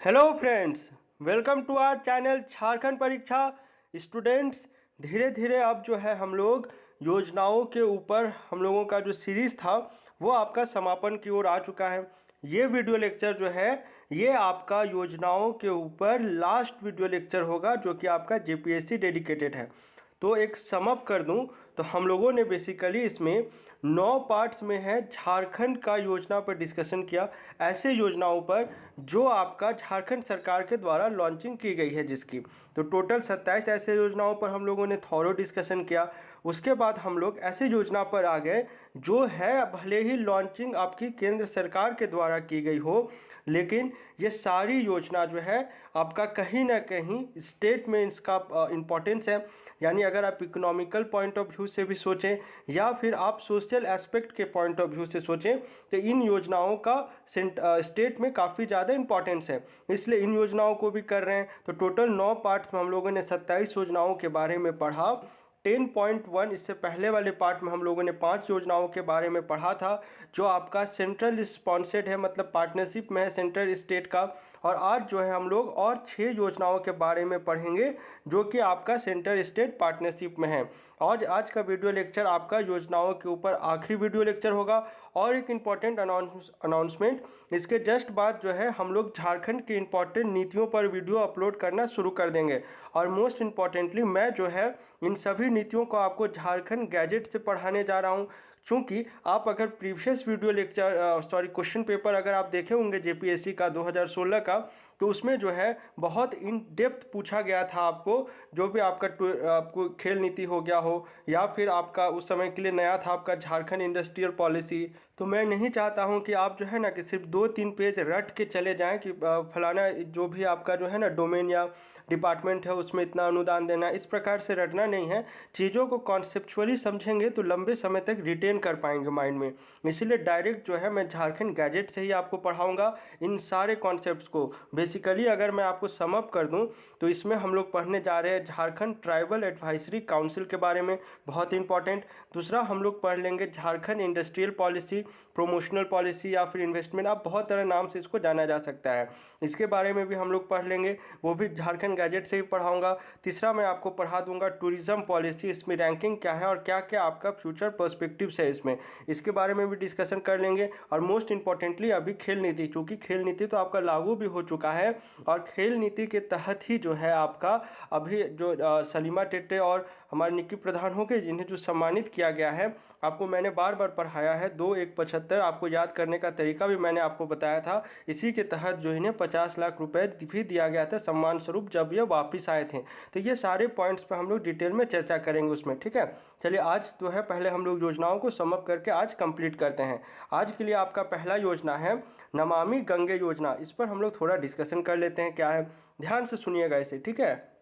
Hello friends, welcome to our channel Jharkhand परीक्षा students. धीरे धीरे अब जो है हम लोग योजनाओं के ऊपर हम लोगों का जो सीरीज़ था वो आपका समापन की ओर आ चुका है। ये वीडियो लेक्चर जो है ये आपका योजनाओं के ऊपर लास्ट वीडियो लेक्चर होगा जो कि आपका जेपीएससी डेडिकेटेड है। तो एक समअप कर दूं तो हम लोगों ने बेसिकली इसमें 9 पार्ट्स में है झारखंड का योजना पर डिस्कशन किया, ऐसे योजनाओं पर जो आपका झारखंड सरकार के द्वारा लॉन्चिंग की गई है जिसकी। तो टोटल 27 ऐसे योजनाओं पर हम लोगों ने थॉरो डिस्कशन किया। उसके बाद हम लोग ऐसे योजना पर आ गए जो है भले ही लॉन्चिंग आपकी केंद्र सरकार के द्वारा की गई हो, लेकिन ये सारी योजना जो है आपका कहीं ना कहीं स्टेट में इसका इम्पोर्टेंस है। यानी अगर आप इकोनॉमिकल पॉइंट ऑफ व्यू से भी सोचें या फिर आप सोशल एस्पेक्ट के पॉइंट ऑफ व्यू से सोचें तो इन योजनाओं का स्टेट में काफ़ी ज़्यादा इंपॉर्टेंस है, इसलिए इन योजनाओं को भी कर रहे हैं। तो टोटल 9 पार्ट्स में हम लोगों ने 27 योजनाओं के बारे में पढ़ा। 10.1 इससे पहले वाले पार्ट में हम लोगों ने 5 योजनाओं के बारे में पढ़ा था जो आपका सेंट्रल स्पॉन्सर्ड है, मतलब पार्टनरशिप में है सेंट्रल स्टेट का। और आज जो है हम लोग और 6 योजनाओं के बारे में पढ़ेंगे जो कि आपका सेंट्रल स्टेट पार्टनरशिप में है। और आज का वीडियो लेक्चर आपका योजनाओं के ऊपर आखिरी वीडियो लेक्चर होगा। और एक इम्पॉर्टेंट अनाउंसमेंट, इसके जस्ट बाद जो है हम लोग झारखंड की इम्पॉर्टेंट नीतियों पर वीडियो अपलोड करना शुरू कर देंगे। और मोस्ट इम्पॉर्टेंटली मैं जो है इन सभी नीतियों को आपको झारखंड गैजेट से पढ़ाने जा रहा हूँ। चूँकि आप अगर previous video lecture question paper अगर आप देखे होंगे जेपीएससी का 2016 का, तो उसमें जो है बहुत इन डेप्थ पूछा गया था आपको, जो भी आपको खेल नीति हो गया हो या फिर आपका उस समय के लिए नया था आपका झारखंड इंडस्ट्रियल पॉलिसी। तो मैं नहीं चाहता हूं कि आप जो है ना कि सिर्फ 2-3 पेज रट के चले जाएं कि फलाना जो भी आपका जो है ना डोमेन या डिपार्टमेंट है उसमें इतना अनुदान देना, इस प्रकार से रटना नहीं है। चीज़ों को कॉन्सेप्चुअली समझेंगे तो लंबे समय तक रिटेन कर पाएंगे माइंड में। इसीलिए डायरेक्ट जो है मैं झारखंड गैजेट से ही आपको पढ़ाऊँगा इन सारे कॉन्सेप्ट्स को। बेसिकली अगर मैं आपको समअप कर दूं तो इसमें हम लोग पढ़ने जा रहे हैं झारखंड ट्राइबल एडवाइजरी काउंसिल के बारे में, बहुत इंपॉर्टेंट। दूसरा हम लोग पढ़ लेंगे Jharkhand industrial policy, promotional policy या फिर इन्वेस्टमेंट, आप बहुत तरह नाम से इसको जाना जा सकता है, इसके बारे में भी हम लोग पढ़ लेंगे, वो भी झारखंड गैजेट से ही पढ़ाऊँगा। तीसरा मैं आपको पढ़ा दूंगा टूरिज्म पॉलिसी, इसमें रैंकिंग क्या है और क्या क्या आपका फ्यूचर पर्सपेक्टिव्स है इसमें, इसके बारे में भी डिस्कशन कर लेंगे। और मोस्ट इंपॉर्टेंटली अभी खेल नीति, चूँकि खेल नीति तो आपका लागू भी हो चुका है और खेल नीति के तहत ही जो है आपका अभी जो सलीमा टेटे और हमारे निक्की प्रधान हो गए जिन्हें जो सम्मानित किया गया है, आपको मैंने बार बार पढ़ाया है। 2-1-75 आपको याद करने का तरीका भी मैंने आपको बताया था। इसी के तहत जो इन्हें 50 लाख रुपए भी दिया गया था सम्मान स्वरूप जब ये वापस आए थे। तो ये सारे पॉइंट्स पर हम लोग डिटेल में चर्चा करेंगे उसमें, ठीक है। चलिए आज जो है पहले हम लोग योजनाओं को समअप करके आज कंप्लीट करते हैं। आज के लिए आपका पहला योजना है नमामि गंगे योजना, इस पर हम लोग थोड़ा डिस्कशन कर लेते हैं क्या है, ध्यान से सुनिएगा इसे, ठीक है।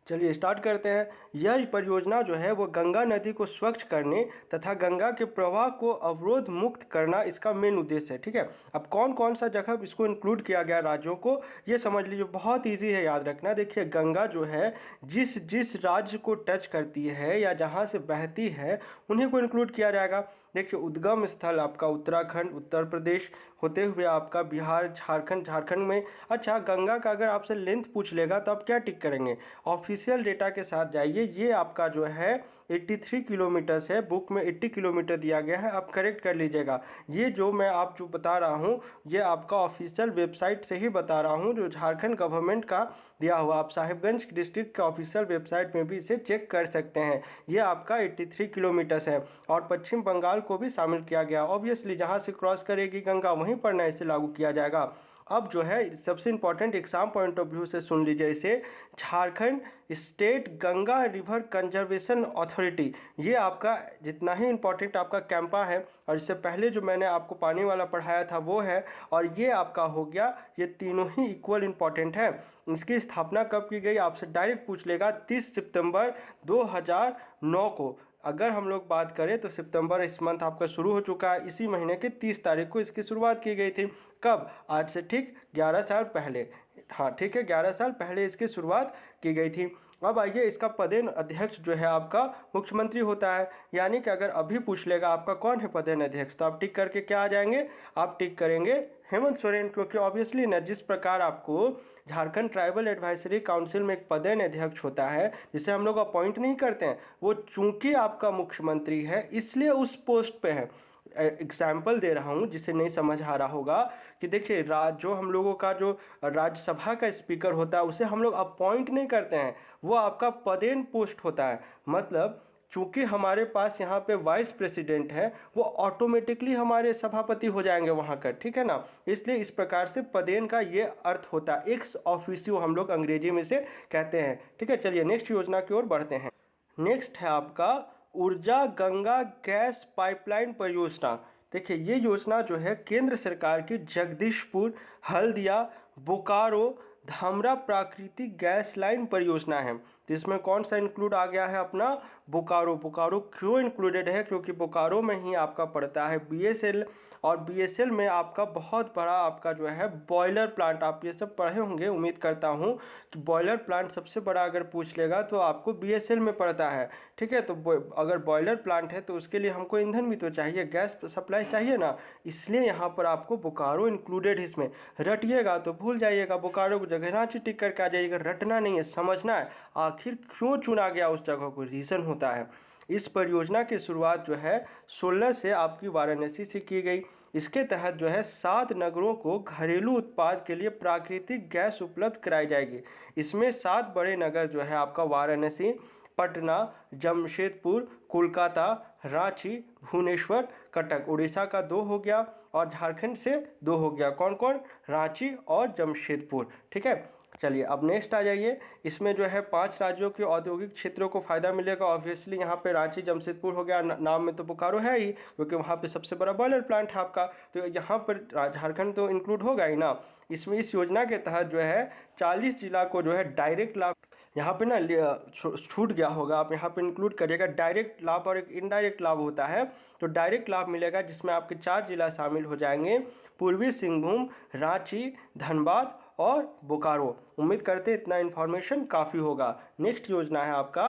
चलिए स्टार्ट करते हैं। यह परियोजना जो है वो गंगा नदी को स्वच्छ करने तथा गंगा के प्रवाह को अवरोध मुक्त करना इसका मेन उद्देश्य है, ठीक है। अब कौन कौन सा जगह इसको इंक्लूड किया गया राज्यों को ये समझ लीजिए, बहुत इजी है याद रखना। देखिए गंगा जो है जिस जिस राज्य को टच करती है या जहाँ से बहती है उन्हीं को इंक्लूड किया जाएगा। देखिए उद्गम स्थल आपका उत्तराखंड, उत्तर प्रदेश होते हुए आपका बिहार, झारखंड में। अच्छा, गंगा का अगर आपसे लेंथ पूछ लेगा तो आप क्या टिक करेंगे, ऑफिशियल डेटा के साथ जाइए। ये आपका जो है 83 किलोमीटर्स है, बुक में 80 किलोमीटर दिया गया है, आप करेक्ट कर लीजिएगा। ये जो मैं आप जो बता रहा हूँ ये आपका ऑफिशियल वेबसाइट से ही बता रहा हूँ जो झारखंड गवर्नमेंट का दिया हुआ। आप साहिबगंज डिस्ट्रिक्ट के ऑफिशियल वेबसाइट में भी इसे चेक कर सकते हैं। ये आपका 83 किलोमीटर्स है और पश्चिम बंगाल को भी शामिल किया गया। ऑब्वियसली जहाँ से क्रॉस करेगी गंगा वहीं पर ना इसे लागू किया जाएगा। अब जो है सबसे important exam point of view से सुन लीजिए इसे, Jharkhand state Ganga river conservation authority, ये आपका जितना ही इंपॉर्टेंट आपका कैंपा है और इससे पहले जो मैंने आपको पानी वाला पढ़ाया था वो है, और ये आपका हो गया, ये तीनों ही इक्वल इंपॉर्टेंट है। इसकी स्थापना कब की गई आपसे डायरेक्ट पूछ लेगा, 30 सितंबर 2009 को। अगर हम लोग बात करें तो सितंबर इस मंथ आपका शुरू हो चुका है, इसी महीने के 30 तारीख को इसकी शुरुआत की गई थी। कब? आज से ठीक 11 साल पहले। हाँ ठीक है, 11 साल पहले इसकी शुरुआत की गई थी। अब आइए, इसका पदेन अध्यक्ष जो है आपका मुख्यमंत्री होता है। यानी कि अगर अभी पूछ लेगा आपका कौन है पदेन अध्यक्ष, तो आप टिक करके क्या आ जाएंगे? आप टिक करेंगे हेमंत सोरेन, क्योंकि ऑब्वियसली ना, जिस प्रकार आपको झारखंड ट्राइबल एडवाइजरी काउंसिल में एक पदेन अध्यक्ष होता है जिसे हम लोग अपॉइंट नहीं करते हैं, वो चूंकि आपका मुख्यमंत्री है इसलिए उस पोस्ट पे है। एग्जाम्पल दे रहा हूँ जिसे नहीं समझ आ रहा होगा कि देखिए, जो हम लोगों का जो राज्यसभा का स्पीकर होता है उसे हम लोग अपॉइंट नहीं करते हैं, वो आपका पदेन पोस्ट होता है। मतलब चूंकि हमारे पास यहाँ पे वाइस प्रेसिडेंट है, वो ऑटोमेटिकली हमारे सभापति हो जाएंगे वहाँ का, ठीक है ना। इसलिए इस प्रकार से पदेन का ये अर्थ होता है, एक्स ऑफिसियो हम लोग अंग्रेजी में से कहते हैं, ठीक है। चलिए नेक्स्ट योजना की ओर बढ़ते हैं। नेक्स्ट है आपका ऊर्जा गंगा गैस पाइपलाइन परियोजना। देखिए, ये योजना जो है केंद्र सरकार की जगदीशपुर, हल्दिया, बोकारो, धामरा प्राकृतिक गैस लाइन परियोजना है। तो इसमें कौन सा इंक्लूड आ गया है? अपना बोकारो। बोकारो क्यों इंक्लूडेड है? क्योंकि बोकारो में ही आपका पड़ता है बीएसएल, और बीएसएल में आपका बहुत बड़ा आपका जो है बॉयलर प्लांट, आप ये सब पढ़े होंगे, उम्मीद करता हूँ कि बॉयलर प्लांट सबसे बड़ा अगर पूछ लेगा तो आपको बीएसएल में पड़ता है, ठीक है। तो अगर बॉयलर प्लांट है तो उसके लिए हमको ईंधन भी तो चाहिए, गैस सप्लाई चाहिए ना, इसलिए यहाँ पर आपको बोकारो इंक्लूडेड है। इसमें रटिएगा तो भूल जाइएगा, बोकारो की जगह रांची टिक करके आ जाइएगा, रटना नहीं है, समझना है आखिर क्यों चुना गया उस जगह को, रीज़न होता है। इस परियोजना की शुरुआत जो है 16 से आपकी वाराणसी से की गई। इसके तहत जो है 7 नगरों को घरेलू उत्पाद के लिए प्राकृतिक गैस उपलब्ध कराई जाएगी। इसमें 7 बड़े नगर जो है आपका वाराणसी, पटना, जमशेदपुर, कोलकाता, रांची, भुवनेश्वर, कटक, उड़ीसा का 2 हो गया और झारखंड से 2 हो गया। कौन कौन? रांची और जमशेदपुर, ठीक है। चलिए अब नेक्स्ट आ जाइए। इसमें जो है 5 राज्यों के औद्योगिक क्षेत्रों को फ़ायदा मिलेगा। ऑब्वियसली यहाँ पे रांची जमशेदपुर हो गया, नाम में तो बोकारो है ही, क्योंकि वहाँ पे सबसे बड़ा बॉयलर प्लांट है आपका, तो यहाँ पर झारखंड तो इंक्लूड होगा ही ना। इसमें इस योजना के तहत जो है 40 जिला को जो है डायरेक्ट लाभ, यहाँ पे ना छूट गया होगा, आप यहाँ पे इंक्लूड करिएगा। डायरेक्ट लाभ और एक इनडायरेक्ट लाभ होता है। तो डायरेक्ट लाभ मिलेगा जिसमें आपके 4 जिला शामिल हो जाएंगे, पूर्वी सिंहभूम, रांची, धनबाद और बोकारो। उम्मीद करते हैं इतना इन्फॉर्मेशन काफ़ी होगा। नेक्स्ट योजना है आपका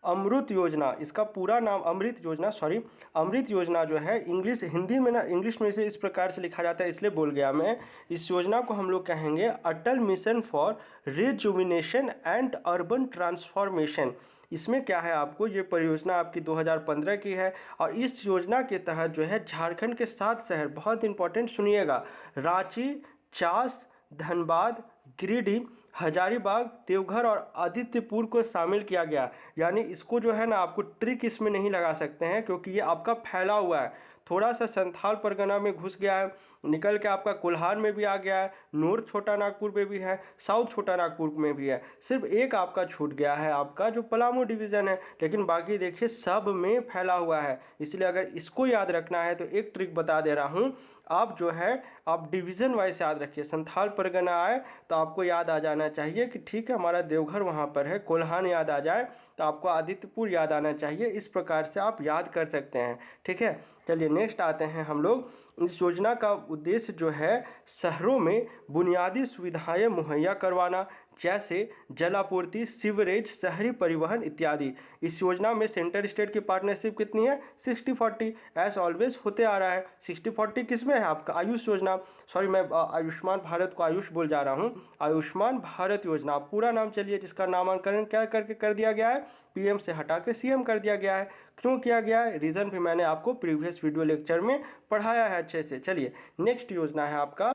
अमृत योजना। इसका पूरा नाम अमृत योजना, सॉरी अमृत योजना जो है हिंदी में ना, इंग्लिश में से इस प्रकार से लिखा जाता है, इसलिए बोल गया मैं। इस योजना को हम लोग कहेंगे Atal mission for rejuvenation and urban transformation. इसमें क्या है, आपको ये परियोजना आपकी 2015 की है, और इस योजना के तहत जो है झारखंड के 7 शहर, बहुत इंपॉर्टेंट सुनिएगा, रांची, चास, धनबाद, गिरिडीह, हजारीबाग, देवघर और आदित्यपुर को शामिल किया गया। यानी इसको जो है ना, आपको ट्रिक इसमें नहीं लगा सकते हैं, क्योंकि ये आपका फैला हुआ है, थोड़ा सा संथाल परगना में घुस गया है, निकल के आपका कोल्हान में भी आ गया है, नॉर्थ छोटा नागपुर में भी है, साउथ छोटा नागपुर में भी है। सिर्फ एक आपका छूट गया है, आपका जो पलामू डिवीज़न है, लेकिन बाकी देखिए सब में फैला हुआ है। इसलिए अगर इसको याद रखना है तो एक ट्रिक बता दे रहा हूँ, आप जो है आप डिवीज़न वाइज याद रखिए। संथाल परगना आए तो आपको याद आ जाना चाहिए कि ठीक है हमारा देवघर वहाँ पर है, कोल्हान याद आ जाए तो आपको आदित्यपुर याद आना चाहिए। इस प्रकार से आप याद कर सकते हैं, ठीक है। चलिए नेक्स्ट आते हैं हम लोग। इस योजना का उद्देश्य जो है शहरों में बुनियादी सुविधाएं मुहैया करवाना, जैसे जलापूर्ति, सीवरेज, शहरी परिवहन इत्यादि। इस योजना में सेंटर स्टेट की पार्टनरशिप कितनी है? 60-40 एज ऑलवेज होते आ रहा है। 60-40 किसमें है? आपका आयुष योजना, सॉरी मैं आयुष्मान भारत को आयुष बोल जा रहा हूँ, आयुष्मान भारत योजना पूरा नाम। चलिए जिसका नामांकन क्या करके कर दिया गया है, पीएम से हटा के सीएम कर दिया गया है। क्यों किया गया है, रीज़न भी मैंने आपको प्रीवियस वीडियो लेक्चर में पढ़ाया है अच्छे से। चलिए नेक्स्ट योजना है आपका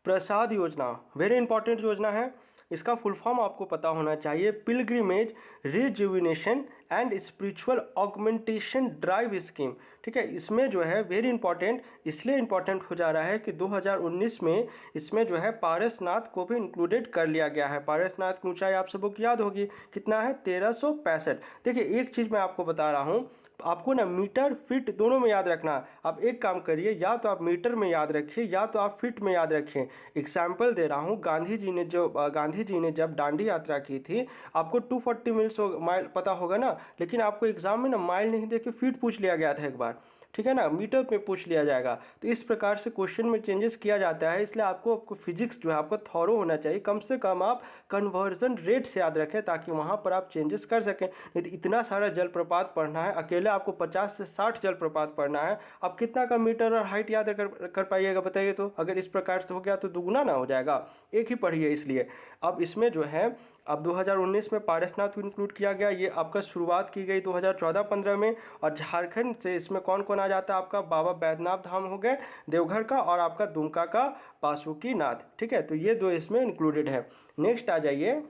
प्रसाद योजना। वेरी इंपॉर्टेंट योजना है, इसका फुल फॉर्म आपको पता होना चाहिए, pilgrimage rejuvenation and spiritual augmentation drive scheme, ठीक है। इसमें जो है वेरी इंपॉर्टेंट इसलिए इंपॉर्टेंट हो जा रहा है कि 2019 में इसमें जो है पारसनाथ को भी इंक्लूडेड कर लिया गया है। पारसनाथ की ऊंचाई आप सबको याद होगी कितना है, 1365। देखिए एक चीज़ मैं आपको बता रहा हूँ, आपको ना मीटर फीट दोनों में याद रखना। आप एक काम करिए, या तो आप मीटर में याद रखिए या तो आप फीट में याद रखिए। एग्जाम्पल दे रहा हूँ, गांधी जी ने जब दांडी यात्रा की थी, आपको 240 माइल पता होगा ना, लेकिन आपको एग्जाम में ना माइल नहीं दे के फीट पूछ लिया गया था एक बार, ठीक है ना, मीटर में पूछ लिया जाएगा। तो इस प्रकार से क्वेश्चन में चेंजेस किया जाता है, इसलिए आपको फिजिक्स जो है आपका थॉरो होना चाहिए। कम से कम आप कन्वर्जन रेट से याद रखें ताकि वहाँ पर आप चेंजेस कर सकें। यदि इतना सारा जलप्रपात पढ़ना है, अकेले आपको 50 से 60 जलप्रपात पढ़ना है, आप कितना का मीटर और हाइट याद कर पाइएगा बताइए। तो अगर इस प्रकार से हो गया तो दुगुना ना हो जाएगा, एक ही पढ़िए। इसलिए अब इसमें जो है अब 2019 में पारसनाथ को इंक्लूड किया गया, ये आपका शुरुआत की गई 2014-15 में। और झारखंड से इसमें कौन कौन आ जाता है, आपका बाबा बैद्यनाथ धाम हो गए देवघर का, और आपका दुमका का बासुकीनाथ। ठीक है, तो ये दो इसमें इंक्लूडेड है। नेक्स्ट आ जाइए,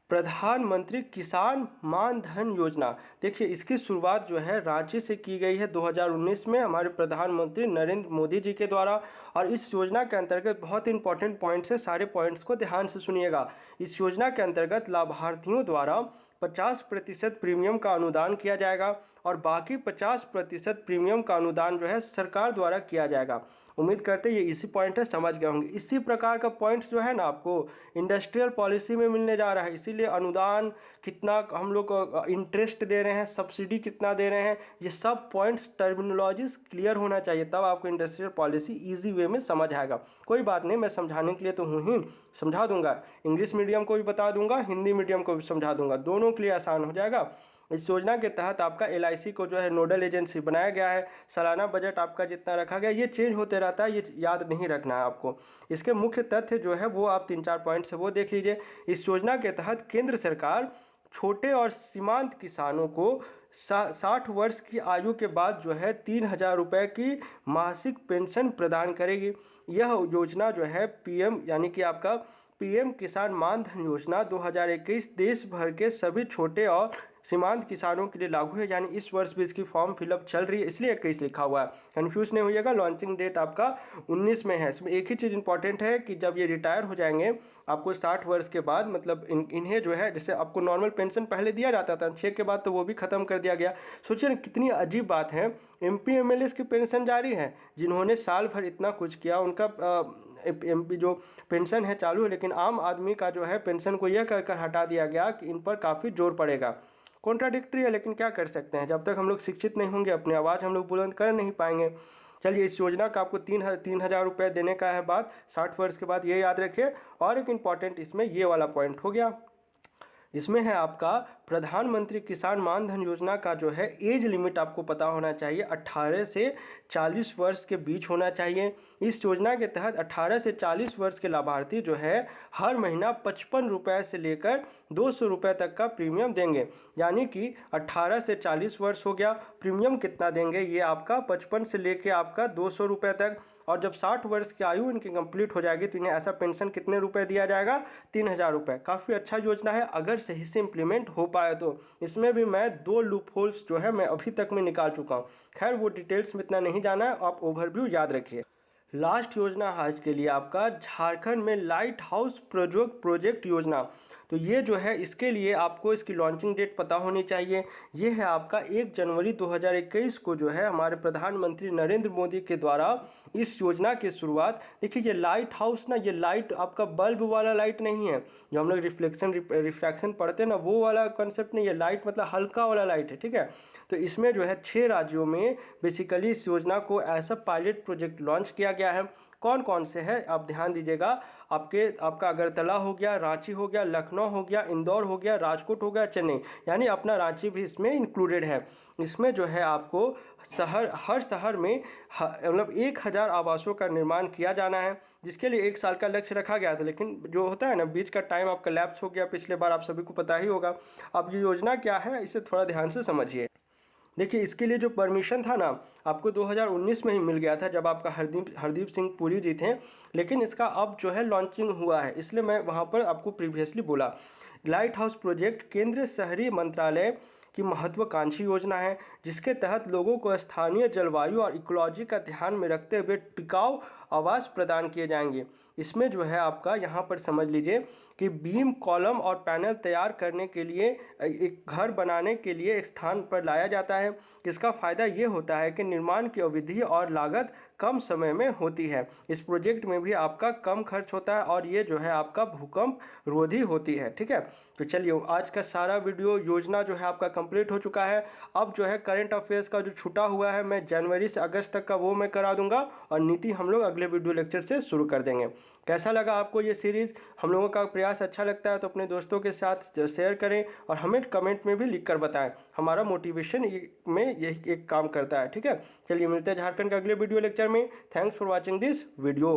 प्रधानमंत्री किसान मान धन योजना। देखिए इसकी शुरुआत जो है रांची से की गई है 2019 में हमारे प्रधानमंत्री नरेंद्र मोदी जी के द्वारा। और इस योजना के अंतर्गत बहुत इंपॉर्टेंट पॉइंट्स है, सारे पॉइंट्स को ध्यान से सुनिएगा। इस योजना के अंतर्गत लाभार्थियों द्वारा 50% प्रीमियम का अनुदान किया जाएगा और बाकी 50% प्रीमियम का अनुदान जो है सरकार द्वारा किया जाएगा। उम्मीद करते ये इसी पॉइंट है, समझ गए होंगे। इसी प्रकार का पॉइंट्स जो है ना आपको इंडस्ट्रियल पॉलिसी में मिलने जा रहा है, इसीलिए अनुदान कितना हम लोग इंटरेस्ट दे रहे हैं, सब्सिडी कितना दे रहे हैं, ये सब पॉइंट्स टर्मिनोलॉजीज क्लियर होना चाहिए, तब आपको इंडस्ट्रियल पॉलिसी ईजी वे में समझ आएगा। कोई बात नहीं, मैं समझाने के लिए तो हूँ ही, समझा दूंगा। इंग्लिश मीडियम को भी बता दूंगा, हिंदी मीडियम को भी समझा दूंगा, दोनों के लिए आसान हो जाएगा। इस योजना के तहत आपका LIC को जो है नोडल एजेंसी बनाया गया है। सालाना बजट आपका जितना रखा गया, ये चेंज होते रहता है, ये याद नहीं रखना है आपको। इसके मुख्य तथ्य जो है वो आप 3-4 पॉइंट से वो देख लीजिए। इस योजना के तहत केंद्र सरकार छोटे और सीमांत किसानों को 60 वर्ष की आयु के बाद जो है 3,000 रुपये की मासिक पेंशन प्रदान करेगी। यह योजना जो है PM यानी कि आपका PM किसान मान धन योजना 2021 देश भर के सभी छोटे और सीमांत किसानों के लिए लागू है। यानी इस वर्ष भी इसकी फॉर्म फिलअप चल रही है, इसलिए 21 लिखा हुआ है, कंफ्यूज नहीं होइएगा। लॉन्चिंग डेट आपका 19 में है। इसमें एक ही चीज़ इंपॉर्टेंट है कि जब ये रिटायर हो जाएंगे आपको 60 वर्ष के बाद, मतलब इन्हें जो है, जैसे आपको नॉर्मल पेंशन पहले दिया जाता था 6 के बाद, तो वो भी ख़त्म कर दिया गया। सोचिए कितनी अजीब बात है, MP MLAs की पेंशन जारी है, जिन्होंने साल भर इतना कुछ किया, उनका MP जो पेंशन है चालू है, लेकिन आम आदमी का जो है पेंशन को यह कहकर हटा दिया गया कि इन पर काफ़ी जोर पड़ेगा। कॉन्ट्राडिक्टरी है, लेकिन क्या कर सकते हैं, जब तक हम लोग शिक्षित नहीं होंगे अपनी आवाज़ हम लोग बुलंद कर नहीं पाएंगे। चलिए, इस योजना का आपको 3,000 रुपये देने का है बात 60 वर्ष के बाद, ये याद रखिए। और एक इम्पॉर्टेंट इसमें ये वाला पॉइंट हो गया, इसमें है आपका प्रधानमंत्री किसान मान धन योजना का जो है एज लिमिट आपको पता होना चाहिए, 18 से 40 वर्ष के बीच होना चाहिए। इस योजना के तहत 18 से 40 वर्ष के लाभार्थी जो है हर महीना 55 रुपये से लेकर 200 रुपये तक का प्रीमियम देंगे। यानी कि 18 से 40 वर्ष हो गया, प्रीमियम कितना देंगे, ये आपका 55 से लेकर आपका 200 रुपये तक। और जब 60 वर्ष की आयु इनकी कंप्लीट हो जाएगी तो इन्हें ऐसा पेंशन कितने रुपए दिया जाएगा, 3,000 रुपये। काफ़ी अच्छा योजना है अगर सही से इम्प्लीमेंट हो पाए तो। इसमें भी मैं 2 लूप होल्स जो है मैं अभी तक में निकाल चुका हूँ। खैर वो डिटेल्स में इतना नहीं जाना है, आप ओवरव्यू याद रखिए। लास्ट योजना आज के लिए आपका झारखंड में लाइट हाउस प्रोजेक्ट योजना। तो ये जो है इसके लिए आपको इसकी लॉन्चिंग डेट पता होनी चाहिए। ये है आपका 1 जनवरी 2021 को जो है हमारे प्रधानमंत्री नरेंद्र मोदी के द्वारा इस योजना की शुरुआत। देखिए ये लाइट हाउस ना, ये लाइट आपका बल्ब वाला लाइट नहीं है जो हम लोग रिफ्लेक्शन पढ़ते हैं ना, वो वाला कॉन्सेप्ट नहीं है। लाइट मतलब हल्का वाला लाइट है, ठीक है। तो इसमें जो है 6 राज्यों में बेसिकली इस योजना को ऐसा पायलट प्रोजेक्ट लॉन्च किया गया है। कौन कौन से है आप ध्यान दीजिएगा, आपका अगरतला हो गया, रांची हो गया, लखनऊ हो गया, इंदौर हो गया, राजकोट हो गया, चेन्नई, यानी अपना रांची भी इसमें इंक्लूडेड है। इसमें जो है आपको हर शहर में मतलब 1000 आवासों का निर्माण किया जाना है, जिसके लिए 1 साल का लक्ष्य रखा गया था। लेकिन जो होता है ना, बीच का टाइम आपका लैप्स हो गया पिछले बार, आप सभी को पता ही होगा। अब ये योजना क्या है इसे थोड़ा ध्यान से समझिए। देखिए इसके लिए जो परमिशन था ना आपको 2019 में ही मिल गया था, जब आपका हरदीप सिंह पुरी जी थे। लेकिन इसका अब जो है लॉन्चिंग हुआ है, इसलिए मैं वहाँ पर आपको प्रीवियसली बोला। लाइट हाउस प्रोजेक्ट केंद्रीय शहरी मंत्रालय की महत्वाकांक्षी योजना है, जिसके तहत लोगों को स्थानीय जलवायु और इकोलॉजी का ध्यान में रखते हुए टिकाऊ आवास प्रदान किए जाएंगे। इसमें जो है आपका यहाँ पर समझ लीजिए कि बीम, कॉलम और पैनल तैयार करने के लिए एक घर बनाने के लिए एक स्थान पर लाया जाता है। इसका फ़ायदा ये होता है कि निर्माण की अवधि और लागत कम समय में होती है। इस प्रोजेक्ट में भी आपका कम खर्च होता है और ये जो है आपका भूकंप रोधी होती है। ठीक है, तो चलिए आज का सारा वीडियो योजना जो है आपका कंप्लीट हो चुका है। अब जो है करंट अफेयर्स का जो छूटा हुआ है मैं जनवरी से अगस्त तक का वो मैं करा दूंगा और नीति हम लोग अगले वीडियो लेक्चर से शुरू कर देंगे। कैसा लगा आपको ये सीरीज़? हम लोगों का प्रयास अच्छा लगता है तो अपने दोस्तों के साथ शेयर करें और हमें कमेंट में भी लिख कर बताएं। हमारा मोटिवेशन में यही एक काम करता है। ठीक है, चलिए मिलते हैं झारखंड के अगले वीडियो लेक्चर में। Thanks for watching this video.